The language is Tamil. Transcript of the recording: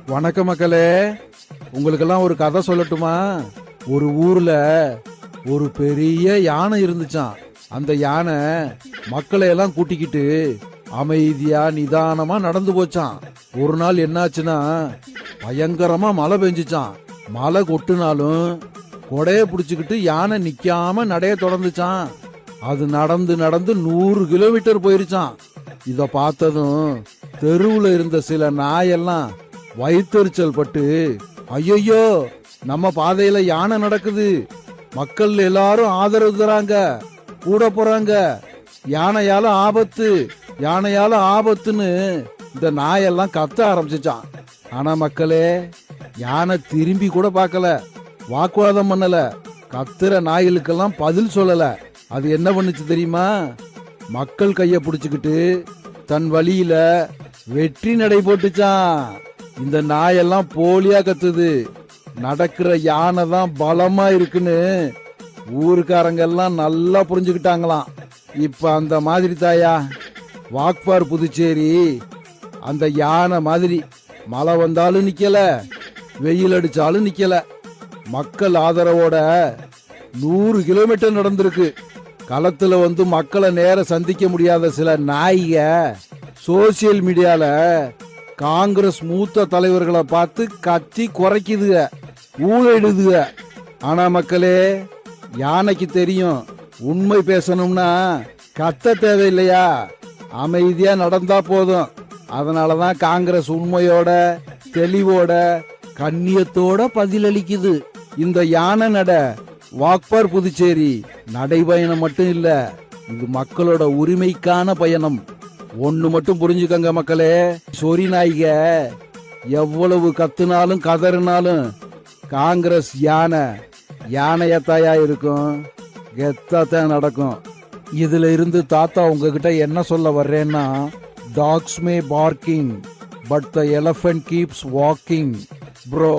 வணக்க மக்களே, உங்களுக்கெல்லாம் ஒரு கதை சொல்லட்டுமா? ஒரு ஊர்ல ஒரு பெரிய யானை இருந்துச்சாம். அந்த யானை மக்களை எல்லாம் கூட்டிக்கிட்டு அமைதியா நிதானமா நடந்து போச்சான். ஒரு நாள் என்னாச்சுன்னா, பயங்கரமா மழை பெஞ்சுச்சான். மழை கொட்டுனாலும் கொடைய பிடிச்சுக்கிட்டு யானை நிக்காம நடைய தொடர்ந்துச்சான். அது நடந்து நடந்து 100 கிலோமீட்டர் போயிருச்சான். இத பார்த்ததும் தெருவுல இருந்த சில நாயெல்லாம் வயிற்றுச்சல் பட்டு, ஐயோ நம்ம பாதையில யானை நடக்குது, மக்கள் எல்லாரும் ஆதரவு தராங்க, கூட போறாங்க, யானையால ஆபத்து, யானையால ஆபத்துன்னு இந்த நாயெல்லாம் கத்த ஆரம்பிச்சுச்சான். ஆனா மக்களே, யானை திரும்பி கூட பார்க்கல, வாக்குவாதம் பண்ணல, கத்துற நாய்களுக்கெல்லாம் பதில் சொல்லல. அது என்ன பண்ணுச்சு தெரியுமா? மக்கள் கைய பிடிச்சுக்கிட்டு தன் வழியில வெற்றி நடை போட்டுச்சான். இந்த நாயெல்லாம் போலியா கத்துது, நடக்கிற யானை தான் பலமா இருக்குன்னு ஊருக்காரங்க எல்லாம் நல்லா புரிஞ்சுக்கிட்டாங்களாம். இப்ப அந்த மாதிரி தாயா, வாக்பார் புதுச்சேரி அந்த யானை மாதிரி மழை வந்தாலும் நிக்கல, வெயில் அடிச்சாலும் நிக்கல. மக்கள் ஆதரவோட 100 கிலோமீட்டர் நடந்திருக்கு. களத்துல வந்து மக்களை நேர சந்திக்க முடியாத சில நாய்க சோசியல் மீடியால காங்கிரஸ் மூத்த தலைவர்களை பார்த்து கத்தி குறைக்குதுக, ஊழிடுதுக. ஆனா மக்களே, யானைக்கு தெரியும், உண்மை பேசணும்னா கத்த தேவையில்லையா, அமைதியா நடந்தா போதும். அதனாலதான் காங்கிரஸ் உண்மையோட, தெளிவோட, கண்ணியத்தோட பதிலளிக்குது. இந்த யானை நட வாக்பார் புதுச்சேரி நடைபயணம் மட்டும் இல்ல, இது மக்களோட உரிமைக்கான பயணம். ஒண்ணு மட்டும் புரிஞ்சுக்கங்க மக்களே, சொறி நாய்க எவ்வளவு கத்துனாலும் கதறினாலும் காங்கிரஸ் யானை யானையத்தாயா இருக்கும், கெத்தாத்தான் நடக்கும். இதுல இருந்து தாத்தா உங்ககிட்ட என்ன சொல்ல வர்றேன்னா, dogs may barking but the elephant keeps walking bro.